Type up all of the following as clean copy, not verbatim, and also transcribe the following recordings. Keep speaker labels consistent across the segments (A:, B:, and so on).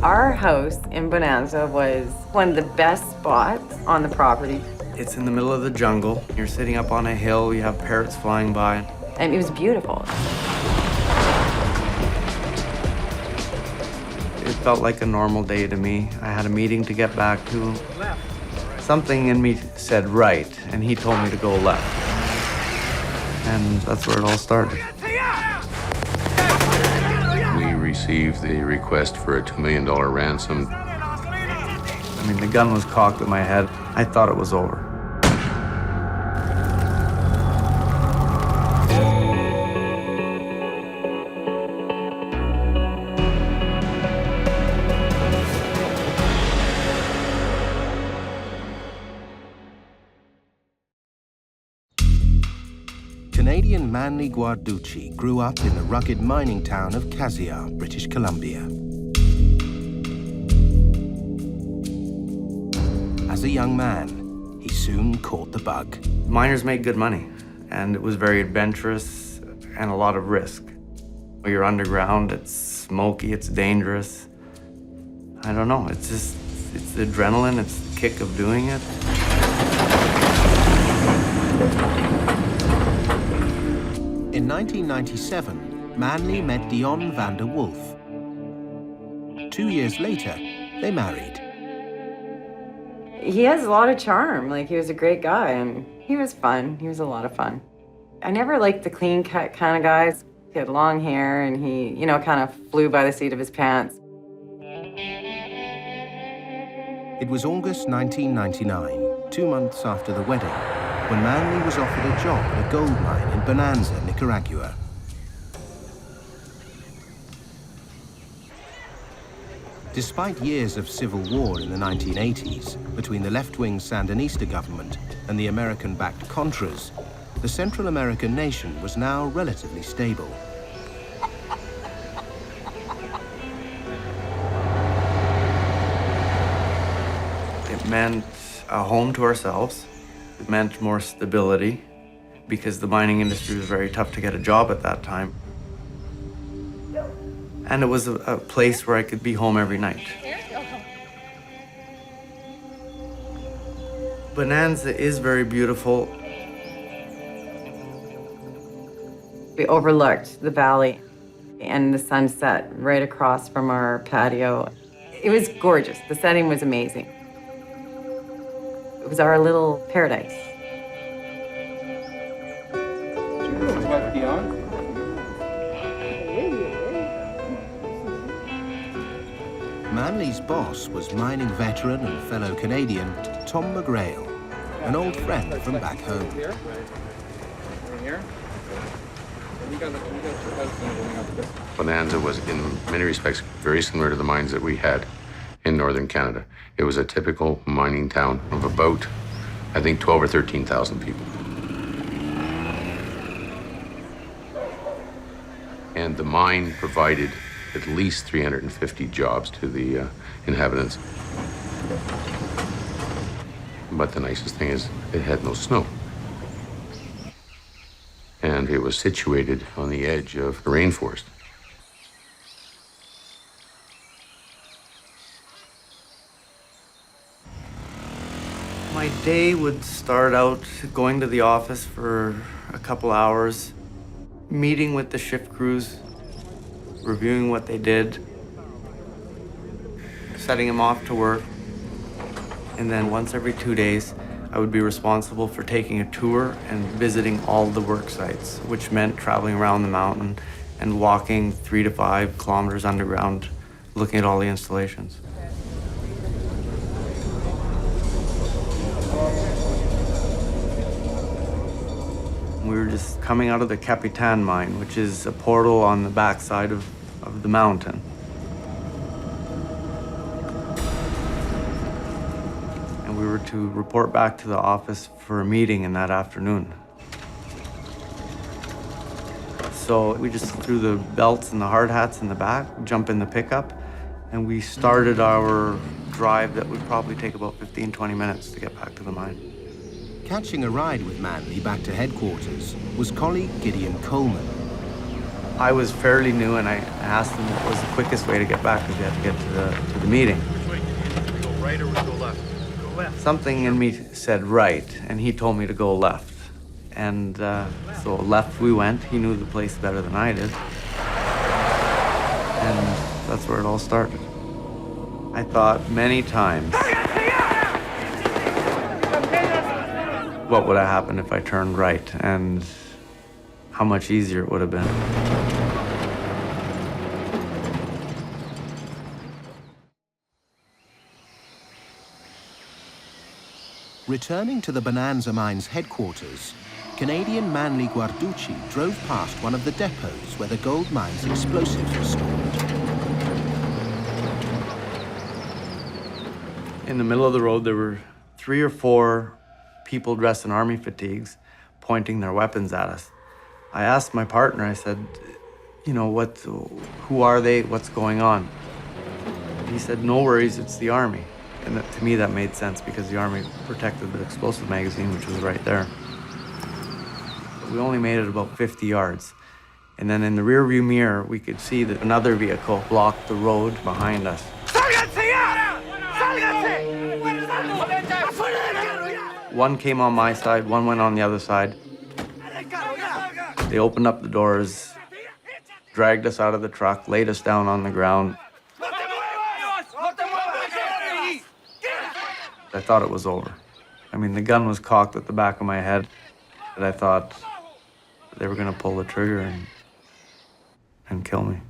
A: Our house in Bonanza was one of the best spots on the property.
B: It's in the middle of the jungle. You're sitting up on a hill, you have parrots flying by.
A: And it was beautiful.
B: It felt like a normal day to me. I had a meeting to get back to. Something in me said right, and he told me to go left. And that's where it all started.
C: We received the request for a $2 million ransom.
B: I mean, the gun was cocked at my head. I thought it was over.
D: Canadian Manly Guarducci grew up in the rugged mining town of Caziar, British Columbia. As a young man, he soon caught the bug.
B: Miners make good money, and it was very adventurous and a lot of risk. You're underground, it's smoky, it's dangerous. I don't know, it's the adrenaline, it's the kick of doing it.
D: In 1997, Manly met Dion van der Wolf. 2 years later, they married.
A: He has a lot of charm. Like, he was a great guy, and he was fun. He was a lot of fun. I never liked the clean cut kind of guys. He had long hair, and he, kind of flew by the seat of his pants.
D: It was August 1999, 2 months after the wedding, when Manly was offered a job at a gold mine in Bonanza, Nicaragua. Despite years of civil war in the 1980s between the left-wing Sandinista government and the American-backed Contras, the Central American nation was now relatively stable.
B: It meant a home to ourselves. It meant more stability because the mining industry was very tough to get a job at that time. And it was a place where I could be home every night. Bonanza is very beautiful.
A: We overlooked the valley and the sunset right across from our patio. It was gorgeous. The setting was amazing. It was our little paradise.
D: Manly's boss was mining veteran and fellow Canadian Tom McGrail, an old friend from back home.
C: Bonanza was, in many respects, very similar to the mines that we had in northern Canada. It was a typical mining town of about, I think, 12 or 13,000 people. And the mine provided at least 350 jobs to the inhabitants. But the nicest thing is it had no snow. And it was situated on the edge of the rainforest.
B: My day would start out going to the office for a couple hours, meeting with the shift crews, reviewing what they did, setting them off to work. And then once every 2 days, I would be responsible for taking a tour and visiting all the work sites, which meant traveling around the mountain and walking 3 to 5 kilometers underground, looking at all the installations. We were just coming out of the Capitan mine, which is a portal on the backside of the mountain. And we were to report back to the office for a meeting in that afternoon. So we just threw the belts and the hard hats in the back, jump in the pickup, and we started our drive that would probably take about 15, 20 minutes to get back to the mine.
D: Catching a ride with Manly back to headquarters was colleague Gideon Coleman.
B: I was fairly new, and I asked him what was the quickest way to get back, because we had to get to the meeting.
E: Which way do you need? We go right or we go left? Go left.
B: Something in me said right, and he told me to go left. And so left we went. He knew the place better than I did. And that's where it all started. I thought many times, what would have happened if I turned right, and how much easier it would have been.
D: Returning to the Bonanza Mines headquarters, Canadian Manley Guarducci drove past one of the depots where the gold mine's explosives were stored.
B: In the middle of the road, there were 3 or 4 people dressed in army fatigues pointing their weapons at us. I asked my partner, I said, you know, who are they? What's going on? He said, no worries, it's the army. And to me, that made sense because the army protected the explosive magazine, which was right there. We only made it about 50 yards. And then in the rearview mirror, we could see that another vehicle blocked the road behind us. One came on my side, one went on the other side. They opened up the doors, dragged us out of the truck, laid us down on the ground. I thought it was over. I mean, the gun was cocked at the back of my head, and I thought they were gonna pull the trigger and kill me.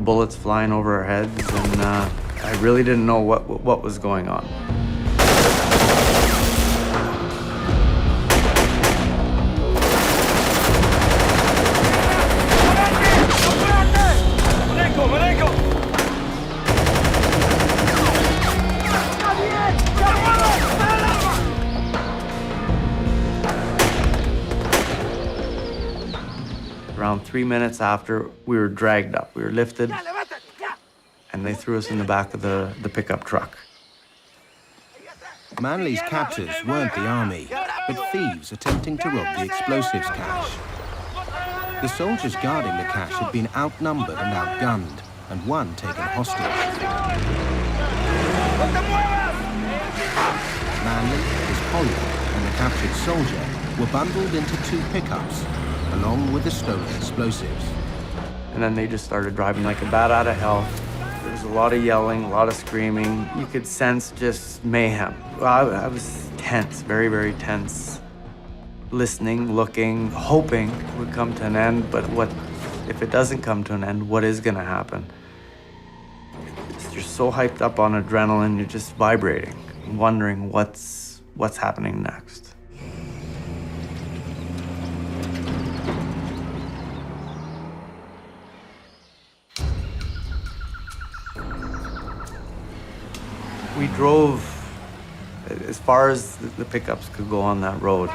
B: Bullets flying over our heads, and I really didn't know what was going on. Around 3 minutes after, we were dragged up. We were lifted, and they threw us in the back of the pickup truck.
D: Manley's captors weren't the army, but thieves attempting to rob the explosives cache. The soldiers guarding the cache had been outnumbered and outgunned, and one taken hostage. Manley, his colleague, and the captured soldier were bundled into 2 pickups, along with the stolen explosives.
B: And then they just started driving like a bat out of hell. There was a lot of yelling, a lot of screaming. You could sense just mayhem. I was tense, very, very tense. Listening, looking, hoping it would come to an end, but what if it doesn't come to an end, what is gonna happen? You're so hyped up on adrenaline, you're just vibrating, wondering what's happening next. We drove as far as the pickups could go on that road.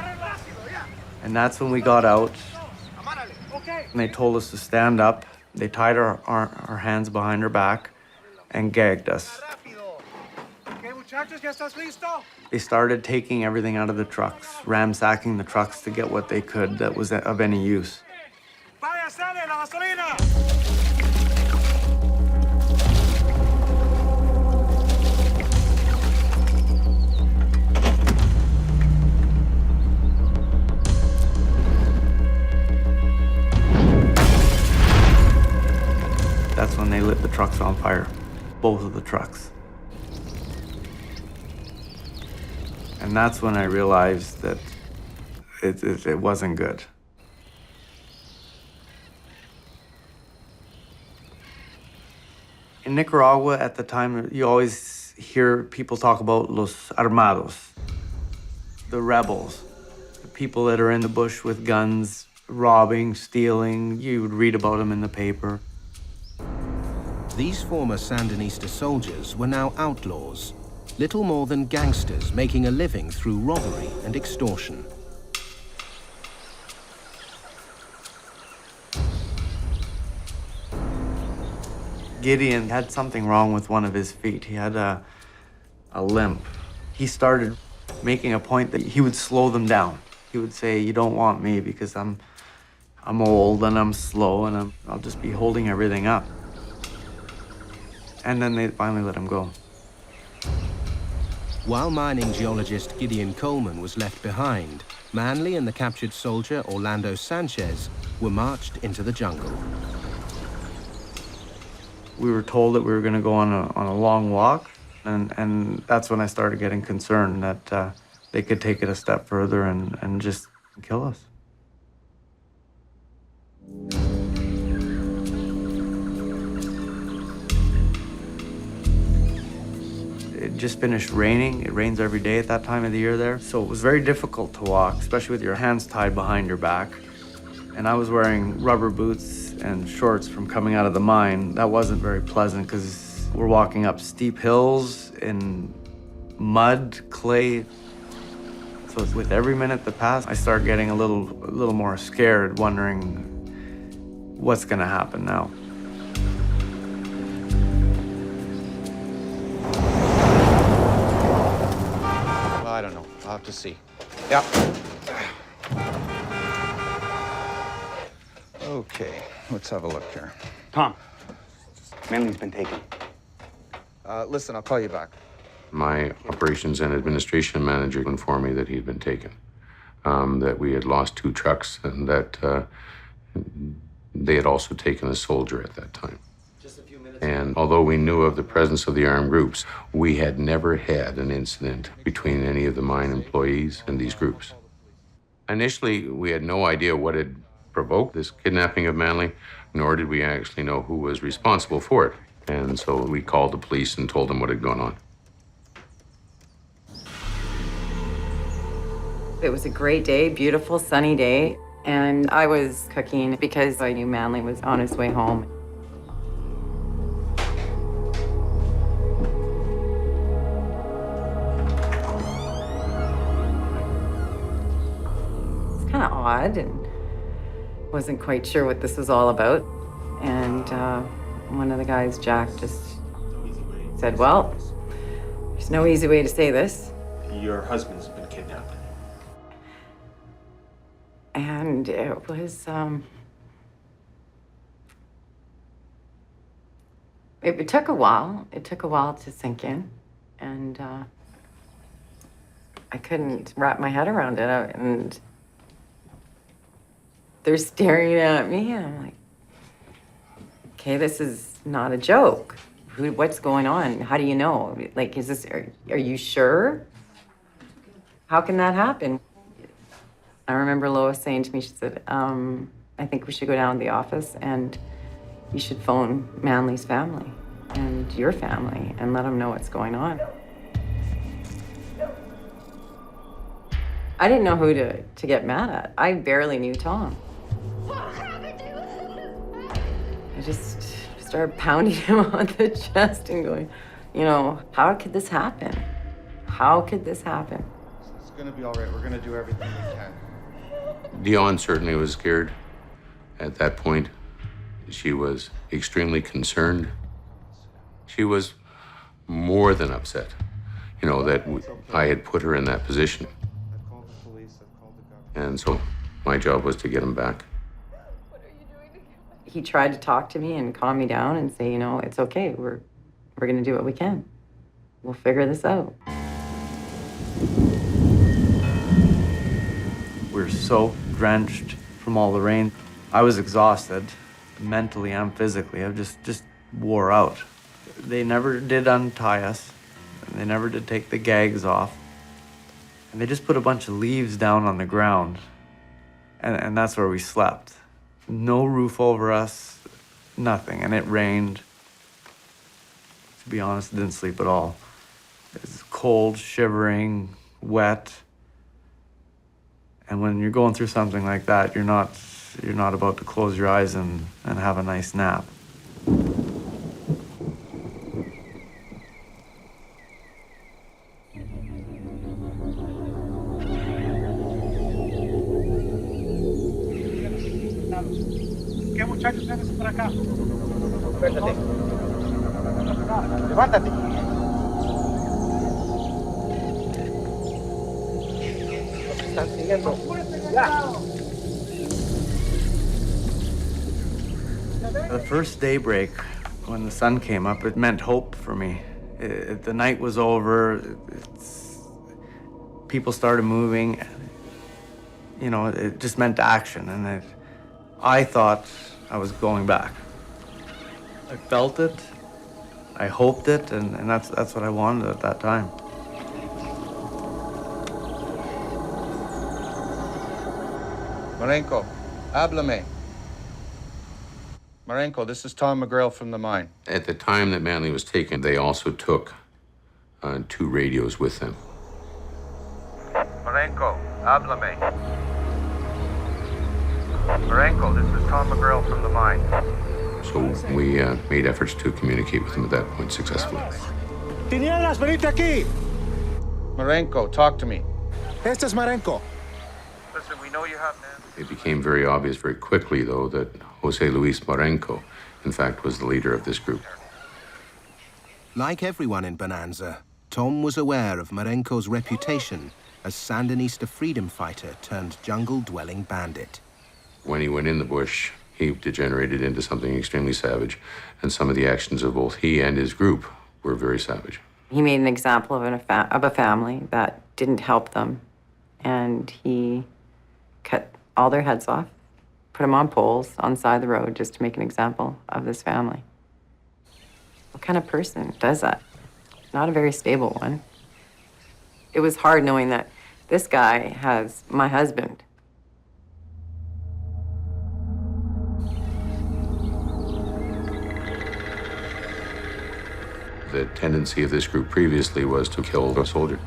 B: And that's when we got out, and they told us to stand up. They tied our hands behind our back and gagged us. They started taking everything out of the trucks, ransacking the trucks to get what they could that was of any use. That's when they lit the trucks on fire, both of the trucks. And that's when I realized that it wasn't good. In Nicaragua at the time, you always hear people talk about los armados, the rebels, the people that are in the bush with guns, robbing, stealing. You would read about them in the paper.
D: These former Sandinista soldiers were now outlaws, little more than gangsters making a living through robbery and extortion.
B: Gideon had something wrong with one of his feet. He had a limp. He started making a point that he would slow them down. He would say, "You don't want me because I'm old and I'm slow and I'll just be holding everything up." And then they finally let him go.
D: While mining geologist Gideon Coleman was left behind, Manley and the captured soldier Orlando Sanchez were marched into the jungle.
B: We were told that we were going to go on a long walk, and that's when I started getting concerned that they could take it a step further and just kill us. It just finished raining. It rains every day at that time of the year there, so it was very difficult to walk, especially with your hands tied behind your back. And I was wearing rubber boots and shorts from coming out of the mine. That wasn't very pleasant because we're walking up steep hills in mud, clay. So with every minute that passed, I started getting a little more scared, wondering what's gonna happen now.
F: I don't know. I'll have to see. Yeah. Okay, let's have a look here.
G: Tom, Manley's been taken.
F: Listen, I'll call you back.
C: My operations and administration manager informed me that he'd been taken, that we had lost 2 trucks, and that they had also taken a soldier at that time. And although we knew of the presence of the armed groups, we had never had an incident between any of the mine employees and these groups. Initially, we had no idea what had provoked this kidnapping of Manley, nor did we actually know who was responsible for it. And so we called the police and told them what had gone on.
A: It was a great day, beautiful sunny day, and I was cooking because I knew Manley was on his way home. It's kind of odd and wasn't quite sure what this was all about. And one of the guys, Jack, just said, "Well, there's no easy way to say this."
G: Your husband's been kidnapped.
A: And it was, it took a while. It took a while to sink in. And I couldn't wrap my head around it. And they're staring at me, and I'm like, okay, this is not a joke. What's going on? How do you know? Like, are you sure? How can that happen? I remember Lois saying to me, she said, I think we should go down to the office and you should phone Manley's family and your family and let them know what's going on. I didn't know who to get mad at. I barely knew Tom. I just started pounding him on the chest and going, how could this happen? How could this happen?
F: It's gonna be all right. We're gonna do everything we can.
C: Dion certainly was scared at that point. She was extremely concerned. She was more than upset, that I had put her in that position.
F: I've called the police, I've called the government.
C: And so my job was to get him back.
A: He tried to talk to me and calm me down and say, it's okay. We're going to do what we can. We'll figure this out.
B: We're so drenched from all the rain. I was exhausted, mentally and physically. I just wore out. They never did untie us. They never did take the gags off. And they just put a bunch of leaves down on the ground. And that's where we slept. No roof over us, nothing. And it rained. To be honest, I didn't sleep at all. It was cold, shivering, wet. And when you're going through something like that, you're not about to close your eyes and have a nice nap.
E: Muchachos, vénganse para acá. Suéltate. Levántate. Nos están siguiendo. Ya.
B: The first daybreak, when the sun came up, it meant hope for me. The night was over. People started moving. You know, it just meant action, and I thought I was going back. I felt it, I hoped it, and that's what I wanted at that time.
F: Marenko, háblame. Marenko, this is Tom McGrail from the mine.
C: At the time that Manley was taken, they also took 2 radios with them.
F: Marenko, háblame. Marenko, this is Tom McGrail from the mine.
C: So we made efforts to communicate with them at that point successfully.
E: Tinieblas, venite aquí.
F: Marenko, talk to me.
E: Este es Marenko.
F: Listen, we know you have...
C: It became very obvious very quickly, though, that Jose Luis Marenko, in fact, was the leader of this group.
D: Like everyone in Bonanza, Tom was aware of Marenko's reputation as Sandinista freedom fighter turned jungle-dwelling bandit.
C: When he went in the bush, he degenerated into something extremely savage, and some of the actions of both he and his group were very savage.
A: He made an example of a family that didn't help them, and he cut all their heads off, put them on poles on the side of the road just to make an example of this family. What kind of person does that? Not a very stable one. It was hard knowing that this guy has my husband.
C: The tendency of this group previously was to kill a soldier.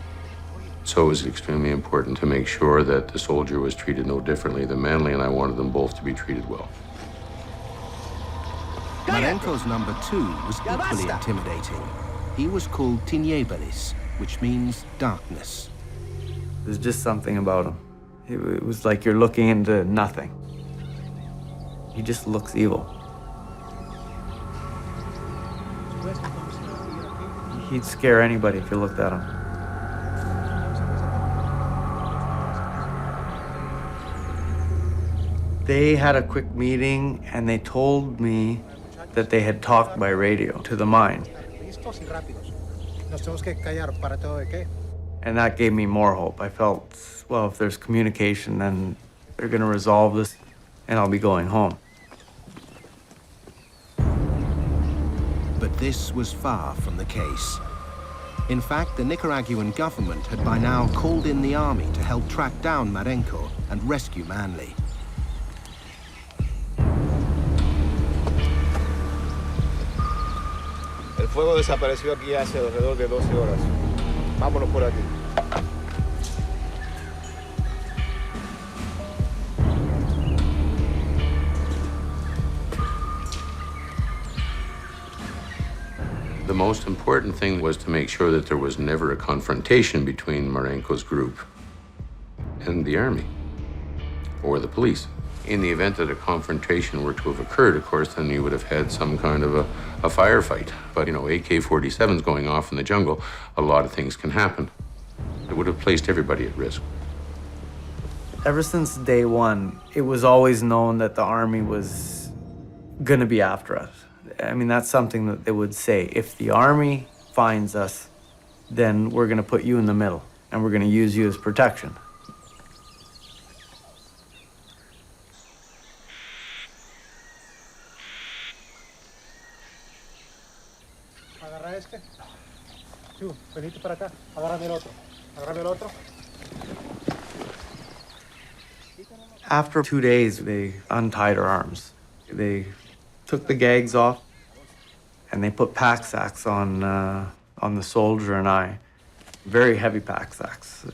C: So it was extremely important to make sure that the soldier was treated no differently than Manley, and I wanted them both to be treated well.
D: Marenko's number 2 was equally intimidating. He was called Tinieblas, which means darkness.
B: There's just something about him. It was like you're looking into nothing. He just looks evil. He'd scare anybody if you looked at him. They had a quick meeting and they told me that they had talked by radio to the mine. And that gave me more hope. I felt, well, if there's communication, then they're gonna resolve this and I'll be going home.
D: But this was far from the case. In fact, the Nicaraguan government had by now called in the army to help track down Marenko and rescue Manley.
H: El fuego desapareció aquí hace alrededor de 12 horas. Vámonos por aquí.
C: The most important thing was to make sure that there was never a confrontation between Marenko's group and the army or the police. In the event that a confrontation were to have occurred, of course, then you would have had some kind of a firefight. But, you know, AK-47s going off in the jungle, a lot of things can happen. It would have placed everybody at risk.
B: Ever since day one, it was always known that the army was gonna be after us. I mean, that's something that they would say. If the army finds us, then we're gonna put you in the middle and we're gonna use you as protection.
E: Agarra este. Tú, venite para acá. Agárrame el otro. Agárrame el otro.
B: After 2 days, they untied our arms. They took the gags off and they put pack sacks on the soldier and I. Very heavy pack sacks.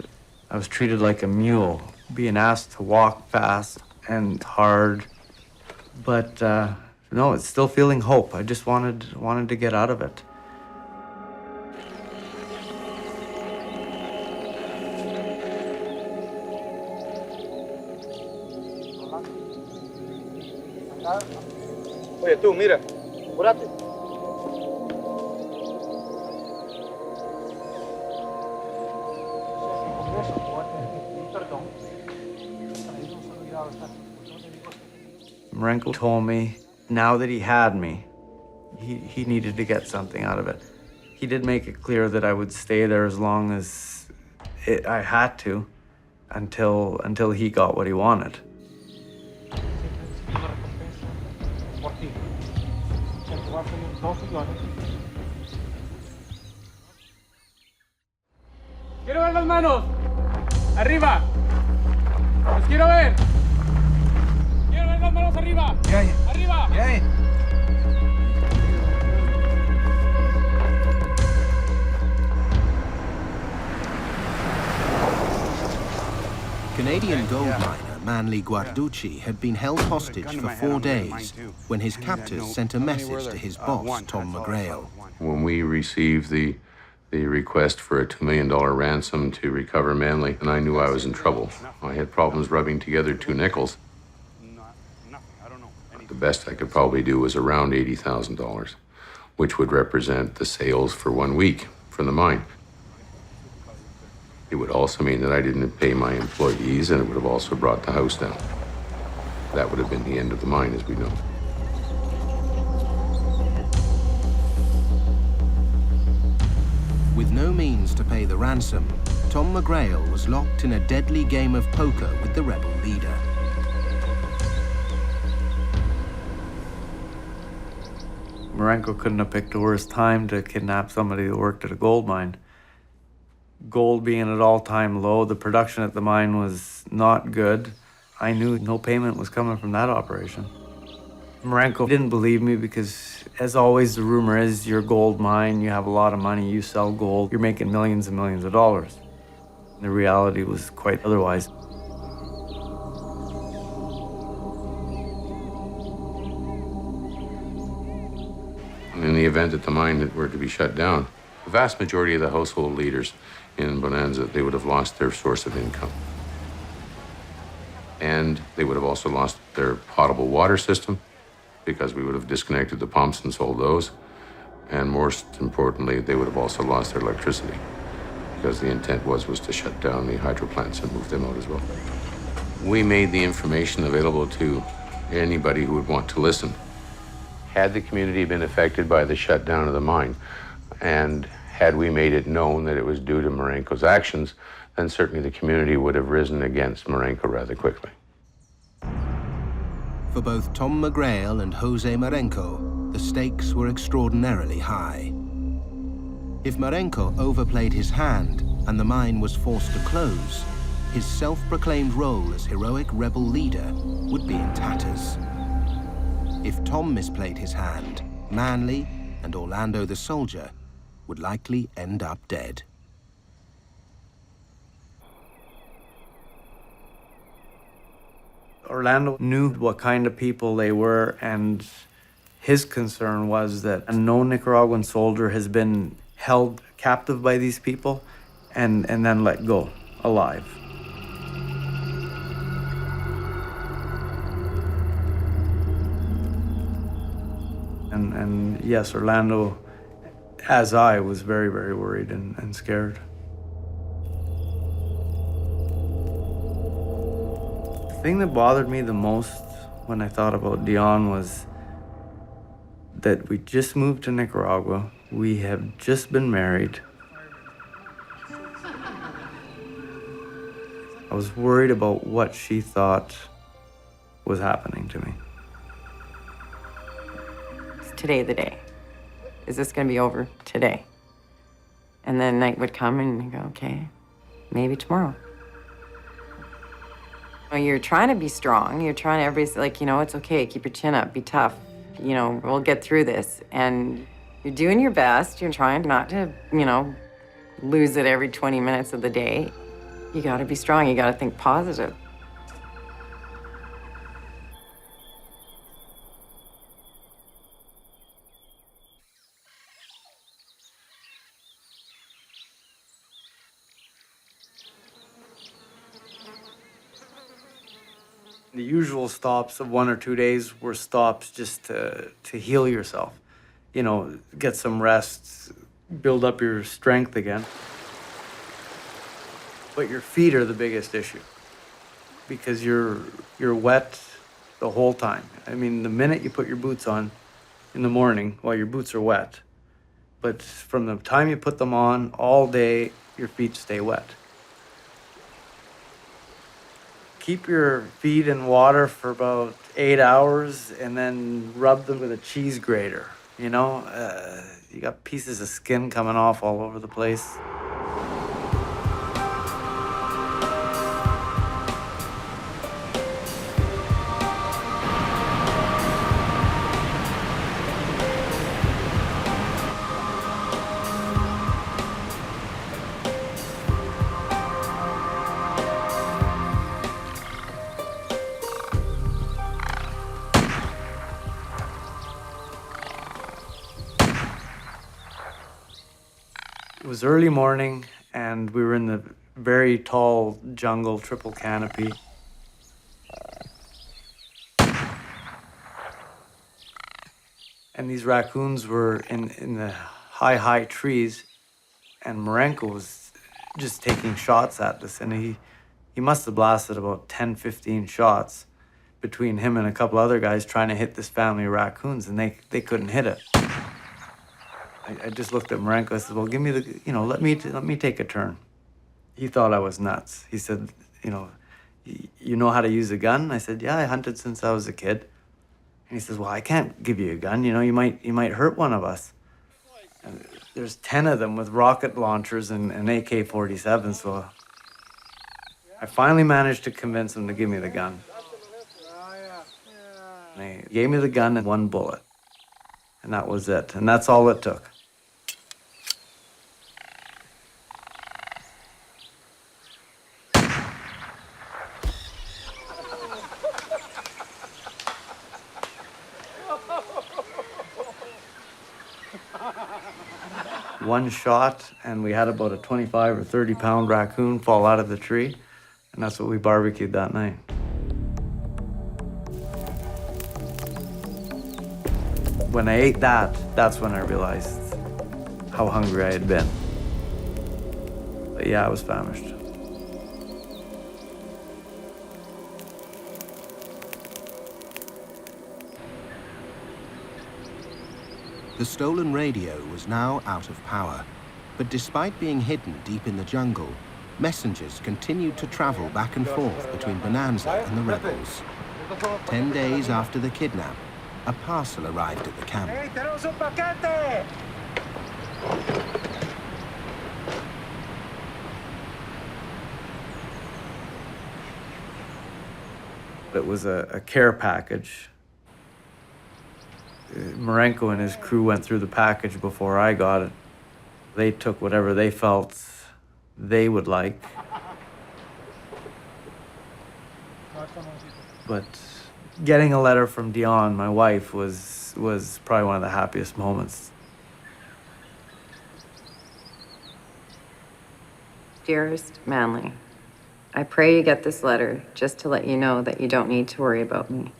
B: I was treated like a mule, being asked to walk fast and hard. But no, it's still feeling hope. I just wanted to get out of it.
H: Oye, tú, mira. Apúrate.
B: Marenko told me now that he had me, he needed to get something out of it. He did make it clear that I would stay there as long as I had to until he got what he wanted.
E: Quiero ver las manos. Arriba. Los quiero ver. Quiero ver las manos arriba. Arriba.
D: Canadian gold miner Manly Guarducci had been held hostage for 4 days when his captors sent a message to his boss, Tom McGrail.
C: When we received the request for a $2 million ransom to recover Manly, and I knew I was in trouble. I had problems rubbing together 2 nickels. The best I could probably do was around $80,000, which would represent the sales for 1 week from the mine. It would also mean that I didn't pay my employees, and it would have also brought the house down. That would have been the end of the mine as we know.
D: With no means to pay the ransom, Tom McGrail was locked in a deadly game of poker with the rebel leader.
B: Marenko couldn't have picked a worse time to kidnap somebody that worked at a gold mine. Gold being at all-time low, the production at the mine was not good. I knew no payment was coming from that operation. Marenko didn't believe me because, as always, the rumor is you're a gold mine, you have a lot of money, you sell gold, you're making millions and millions of dollars. The reality was quite otherwise.
C: In the event that the mine were to be shut down, the vast majority of the household leaders in Bonanza, they would have lost their source of income. And they would have also lost their potable water system because we would have disconnected the pumps and sold those. And most importantly, they would have also lost their electricity because the intent was to shut down the hydro plants and move them out as well. We made the information available to anybody who would want to listen. Had the community been affected by the shutdown of the mine, and had we made it known that it was due to Marenko's actions, then certainly the community would have risen against Marenko rather quickly.
D: For both Tom McGrail and Jose Marenko, the stakes were extraordinarily high. If Marenko overplayed his hand and the mine was forced to close, his self-proclaimed role as heroic rebel leader would be in tatters. If Tom misplayed his hand, Manly and Orlando the soldier would likely end up dead.
B: Orlando knew what kind of people they were, and his concern was that no Nicaraguan soldier has been held captive by these people and then let go alive. And yes, Orlando, as I, was very, very worried and scared. The thing that bothered me the most when I thought about Dion was that we just moved to Nicaragua. We have just been married. I was worried about what she thought was happening to me.
A: Is today the day? Is this going to be over today? And then night would come and you go, okay, maybe tomorrow. You're trying to be strong. You're trying to, everybody's like, it's okay, keep your chin up, be tough. We'll get through this. And you're doing your best. You're trying not to, lose it every 20 minutes of the day. You got to be strong. You got to think positive.
B: The usual stops of 1 or 2 days were stops just to heal yourself. You know, get some rest, build up your strength again. But your feet are the biggest issue because you're wet the whole time. I mean, the minute you put your boots on in the morning, well, your boots are wet. But from the time you put them on all day, your feet stay wet. Keep your feet in water for about 8 hours and then rub them with a cheese grater. You know, you got pieces of skin coming off all over the place. It was early morning, and we were in the very tall jungle, triple canopy. And these raccoons were in the high trees, and Marenko was just taking shots at us, and he must have blasted about 10, 15 shots between him and a couple other guys trying to hit this family of raccoons, and they couldn't hit it. I just looked at Marenko. I said, well, give me the, you know, let me take a turn. He thought I was nuts. He said, you know how to use a gun? I said, yeah, I hunted since I was a kid. And he says, well, I can't give you a gun. You know, you might hurt one of us. And there's 10 of them with rocket launchers and an AK-47. So I finally managed to convince him to give me the gun. And he gave me the gun and 1 bullet. And that was it. And that's all it took. One shot, and we had about a 25 or 30 pound raccoon fall out of the tree, and that's what we barbecued that night. When I ate that, that's when I realized how hungry I had been. But yeah, I was famished.
D: The stolen radio was now out of power, but despite being hidden deep in the jungle, messengers continued to travel back and forth between Bonanza and the rebels. 10 days after the kidnap, a parcel arrived at the camp.
H: Hey, tenemos un paquete!
B: It was a care package. Marenko and his crew went through the package before I got it. They took whatever they felt they would like. But getting a letter from Dion, my wife, was probably one of the happiest moments.
A: Dearest Manly, I pray you get this letter just to let you know that you don't need to worry about me.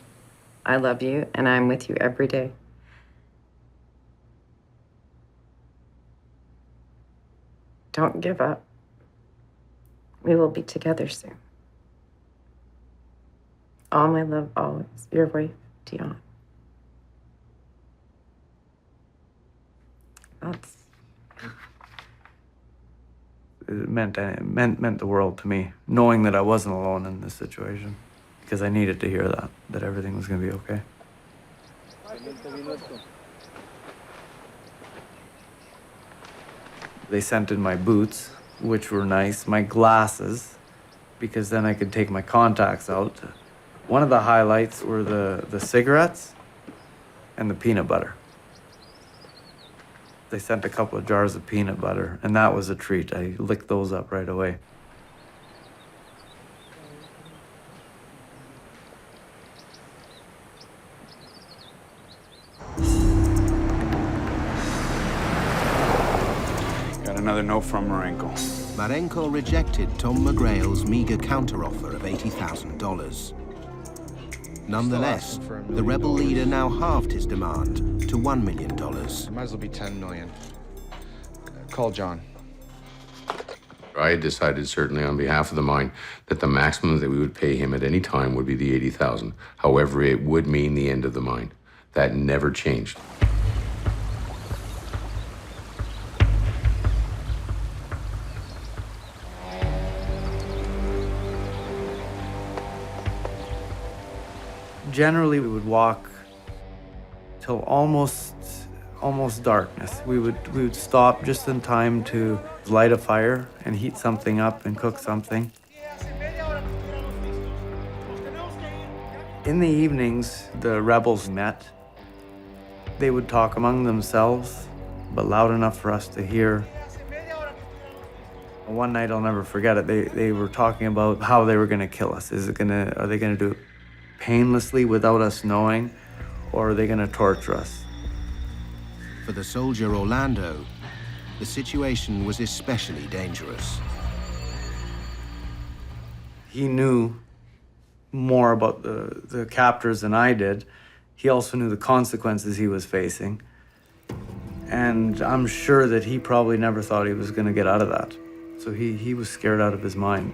A: I love you, and I'm with you every day. Don't give up. We will be together soon. All my love, always. Your wife, Dion.
B: It meant the world to me, knowing that I wasn't alone in this situation, because I needed to hear that everything was going to be okay. They sent in my boots, which were nice, my glasses, because then I could take my contacts out. One of the highlights were the cigarettes and the peanut butter. They sent a couple of jars of peanut butter, and that was a treat. I licked those up right away.
G: Got another note from Marenko.
D: Marenko rejected Tom McGrail's meager counteroffer of $80,000. Nonetheless, the rebel leader now halved his demand to $1 million.
H: Might as well be 10 million. Call John.
C: I had decided, certainly on behalf of the mine, that the maximum that we would pay him at any time would be the $80,000. However, it would mean the end of the mine. That never changed.
B: Generally, we would walk till almost darkness. We would stop just in time to light a fire and heat something up and cook something. In the evenings, the rebels met. They would talk among themselves, but loud enough for us to hear. One night, I'll never forget it, they were talking about how they were gonna kill us. Are they gonna do it painlessly without us knowing, or are they gonna torture us?
D: For the soldier Orlando, the situation was especially dangerous.
B: He knew more about the captors than I did. He also knew the consequences he was facing. And I'm sure that he probably never thought he was gonna get out of that. So he was scared out of his mind.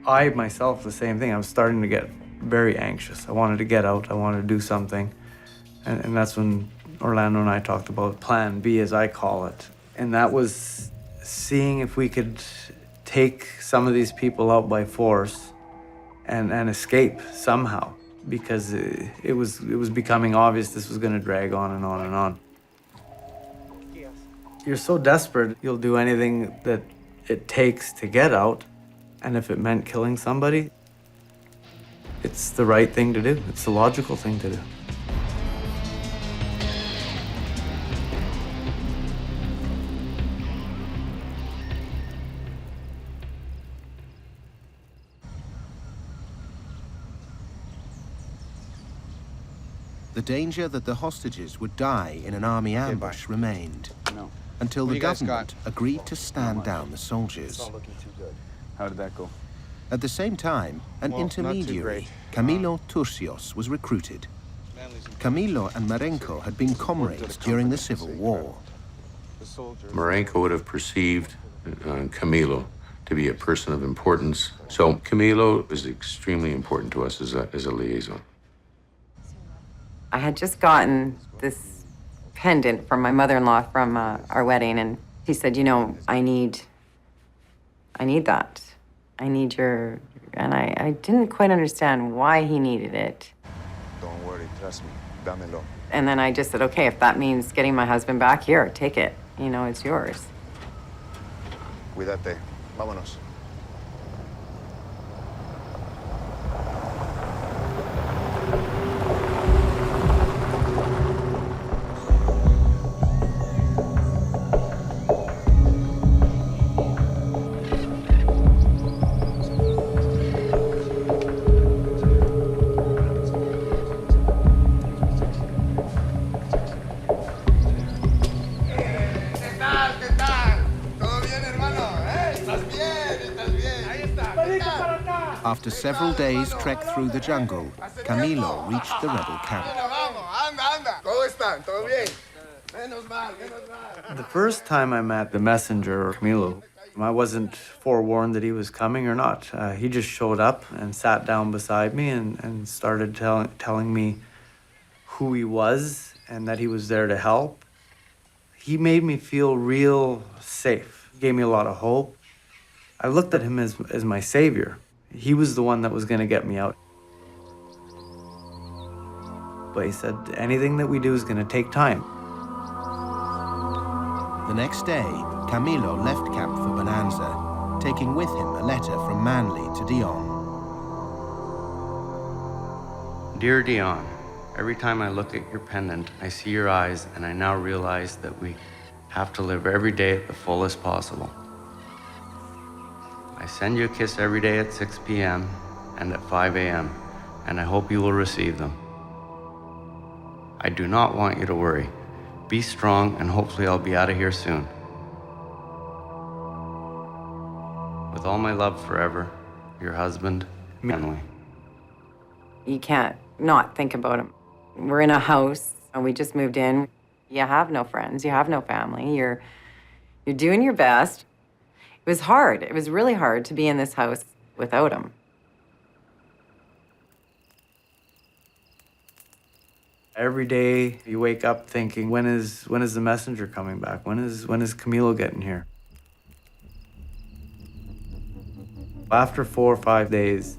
B: I myself, the same thing. I was starting to get very anxious. I wanted to get out. I wanted to do something. And that's when Orlando and I talked about Plan B, as I call it. And that was seeing if we could take some of these people out by force and escape somehow, because it was becoming obvious this was going to drag on and on and on. You're so desperate, you'll do anything that it takes to get out. And if it meant killing somebody, it's the right thing to do. It's the logical thing to do.
D: The danger that the hostages would die in an army ambush remained, until
H: What
D: the
H: do you guys
D: government
H: got?
D: agreed to stand down the soldiers.
H: It's not looking too good.
G: How did that go?
D: At the same time, an
H: Well, not too
D: intermediary,
H: great.
D: Camilo Turcios, was recruited. Camilo and Marenco had been comrades during the Civil War.
H: The soldiers.
C: Marenco would have perceived Camilo to be a person of importance. So Camilo is extremely important to us as a liaison.
A: I had just gotten this pendant from my mother-in-law from our wedding, and he said, you know, I need that. I need your, and I didn't quite understand why he needed it.
H: Don't worry, trust me. Dámelo.
A: And then I just said, okay, if that means getting my husband back, here, take it. You know, it's yours.
H: Cuídate. Vámonos.
D: After several days' trek through the jungle, Camilo reached the rebel camp.
B: The first time I met the messenger, Camilo, I wasn't forewarned that he was coming or not. He just showed up and sat down beside me and started telling me who he was and that he was there to help. He made me feel real safe. He gave me a lot of hope. I looked at him as my savior. He was the one that was going to get me out. But he said, anything that we do is going to take time.
D: The next day, Camilo left camp for Bonanza, taking with him a letter from Manly to Dion.
B: Dear Dion, every time I look at your pendant, I see your eyes, and I now realize that we have to live every day at the fullest possible. I send you a kiss every day at 6 p.m. and at 5 a.m., and I hope you will receive them. I do not want you to worry. Be strong, and hopefully I'll be out of here soon. With all my love forever, your husband, Emily.
A: You can't not think about him. We're in a house and we just moved in. You have no friends, you have no family. You're doing your best. It was hard. It was really hard to be in this house without him.
B: Every day you wake up thinking, when is the messenger coming back? When is Camilo getting here? After 4 or 5 days,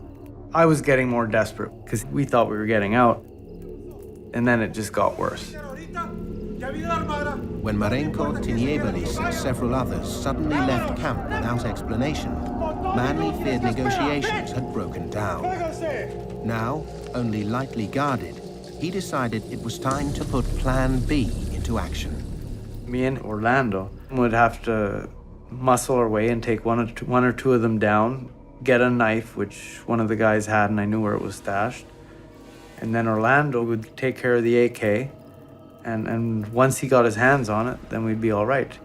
B: I was getting more desperate because we thought we were getting out. And then it just got worse.
D: When Marenco, Tinieblas, and several others suddenly left camp without explanation, Manly feared negotiations had broken down. Now, only lightly guarded, he decided it was time to put Plan B into action.
B: Me and Orlando would have to muscle our way and take one or two of them down, get a knife, which one of the guys had and I knew where it was stashed. And then Orlando would take care of the AK, and once he got his hands on it, then we'd be all right.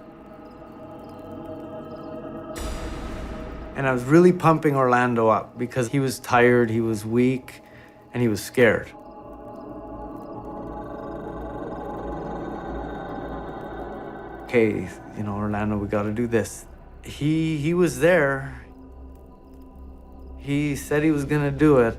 B: And I was really pumping Orlando up because he was tired, he was weak, and he was scared. Okay, Orlando, we gotta do this. He was there. He said he was gonna do it.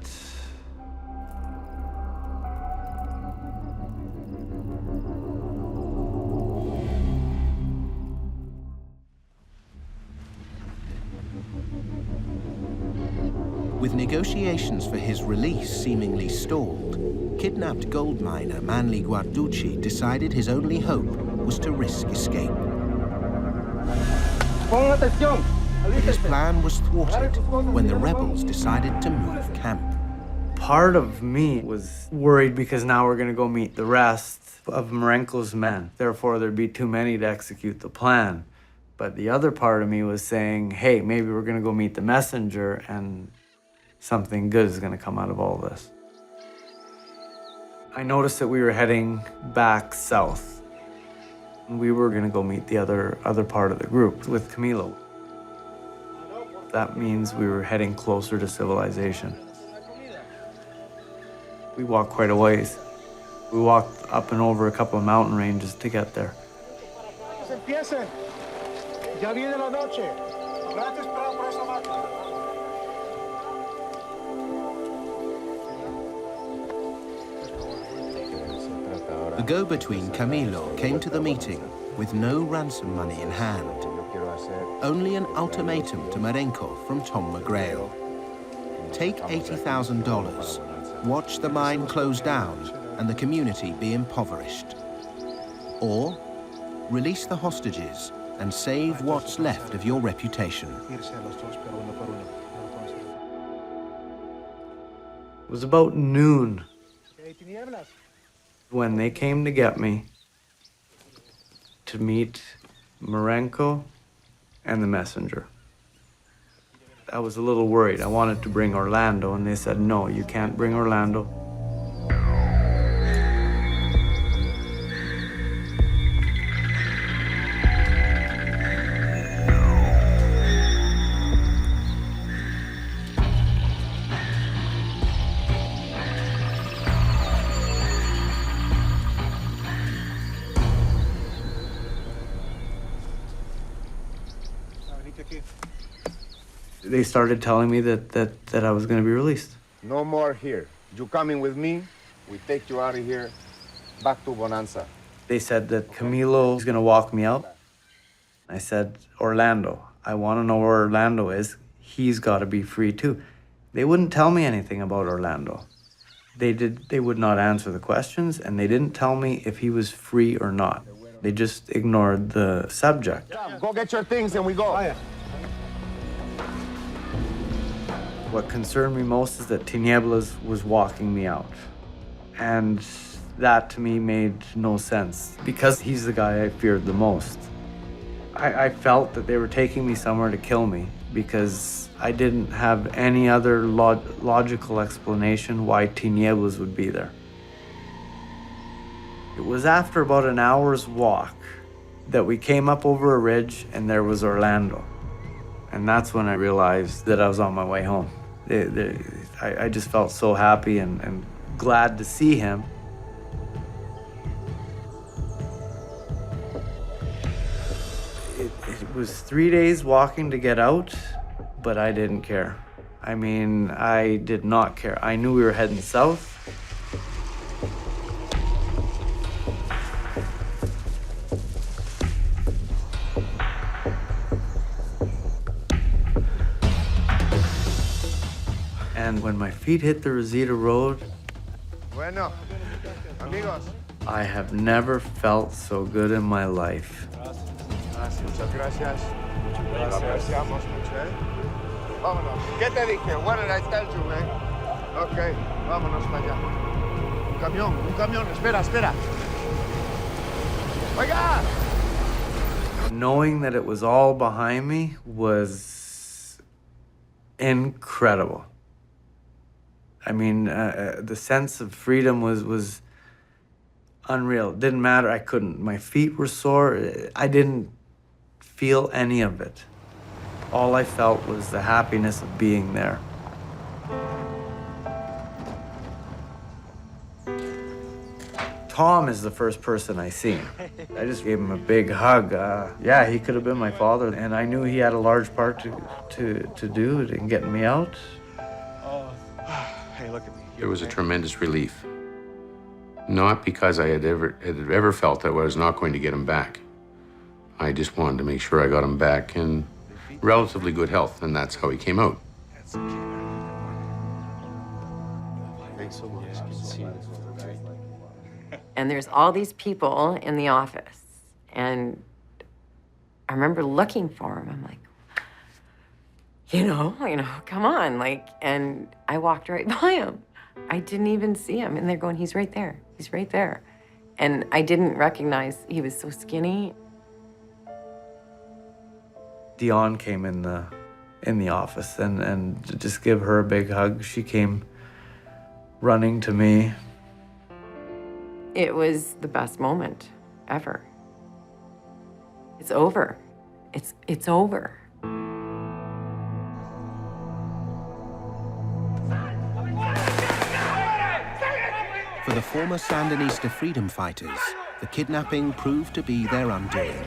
D: With negotiations for his release seemingly stalled, kidnapped gold miner Manly Guarducci decided his only hope was to risk escape. His plan was thwarted when the rebels decided to move camp.
B: Part of me was worried because now we're gonna go meet the rest of Marenco's men. Therefore, there'd be too many to execute the plan. But the other part of me was saying, hey, maybe we're gonna go meet the messenger and something good is gonna come out of all this. I noticed that we were heading back south. We were gonna go meet the other part of the group with Camilo. That means we were heading closer to civilization. We walked quite a ways. We walked up and over a couple of mountain ranges to get there.
D: The go-between Camilo came to the meeting with no ransom money in hand. Only an ultimatum to Marenco from Tom McGrail. Take $80,000, watch the mine close down and the community be impoverished. Or release the hostages and save what's left of your reputation.
B: It was about noon when they came to get me to meet Marenco and the messenger. I was a little worried. I wanted to bring Orlando, and they said, no, you can't bring Orlando. They started telling me that I was going to be released.
H: No more here. You coming with me? We take you out of here, back to Bonanza.
B: They said that Camilo was going to walk me out. I said, Orlando, I want to know where Orlando is. He's got to be free too. They wouldn't tell me anything about Orlando. They would not answer the questions, and they didn't tell me if he was free or not. They just ignored the subject.
H: Go get your things and we go.
B: What concerned me most is that Tinieblas was walking me out. And that to me made no sense because he's the guy I feared the most. I felt that they were taking me somewhere to kill me because I didn't have any other logical explanation why Tinieblas would be there. It was after about an hour's walk that we came up over a ridge and there was Orlando. And that's when I realized that I was on my way home. I just felt so happy and glad to see him. It was 3 days walking to get out, but I didn't care. I mean, I did not care. I knew we were heading south. And when my feet hit the Rosita Road,
H: Bueno, amigos.
B: I have never felt so good in my life.
H: Muchas gracias. Lo apreciamos mucho, ¿eh? Vámonos. ¿Qué te dije? What did I tell you, man? Ok, vámonos para allá. Un camión. Espera. Oiga!
B: Knowing that it was all behind me was incredible. I mean, the sense of freedom was unreal. It didn't matter. I couldn't. My feet were sore. I didn't feel any of it. All I felt was the happiness of being there. Tom is the first person I seen. I just gave him a big hug. Yeah, he could have been my father, and I knew he had a large part to do in getting me out.
G: Hey, look at me.
C: It was a tremendous relief. Not because I had ever felt that I was not going to get him back. I just wanted to make sure I got him back in relatively good health, and that's how he came out.
G: That's okay. Thanks so much. Good to see you.
A: And there's all these people in the office. And I remember looking for him. I'm like, you know, come on. Like, and I walked right by him. I didn't even see him. And they're going, he's right there. He's right there. And I didn't recognize he was so skinny.
B: Dion came in the office and to just give her a big hug. She came running to me.
A: It was the best moment ever. It's over. It's over.
D: For the former Sandinista freedom fighters, the kidnapping proved to be their undoing.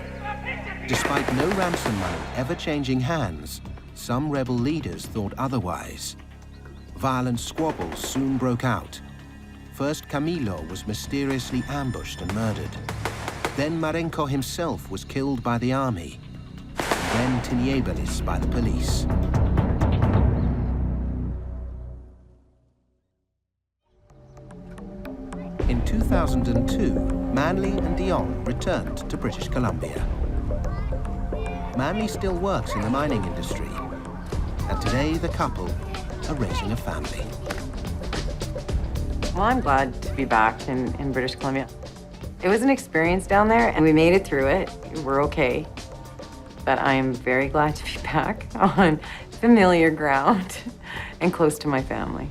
D: Despite no ransom money ever changing hands, some rebel leaders thought otherwise. Violent squabbles soon broke out. First, Camilo was mysteriously ambushed and murdered. Then Marenco himself was killed by the army. And then Tiniebelis by the police. In 2002, Manley and Dion returned to British Columbia. Manley still works in the mining industry, and today the couple are raising a family.
A: Well, I'm glad to be back in British Columbia. It was an experience down there, and we made it through it. We're okay. But I am very glad to be back on familiar ground and close to my family.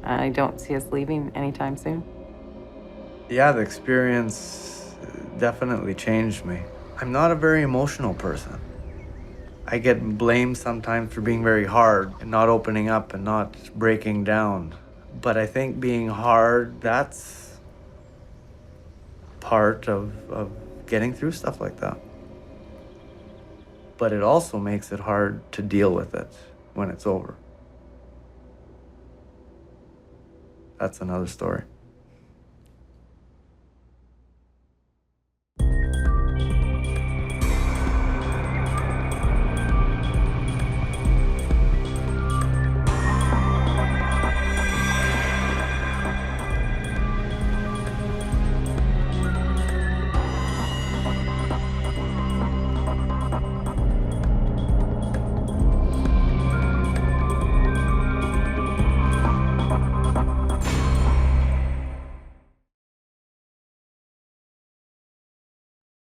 A: I don't see us leaving anytime soon.
B: Yeah, the experience definitely changed me. I'm not a very emotional person. I get blamed sometimes for being very hard and not opening up and not breaking down. But I think being hard, that's part of getting through stuff like that. But it also makes it hard to deal with it when it's over. That's another story.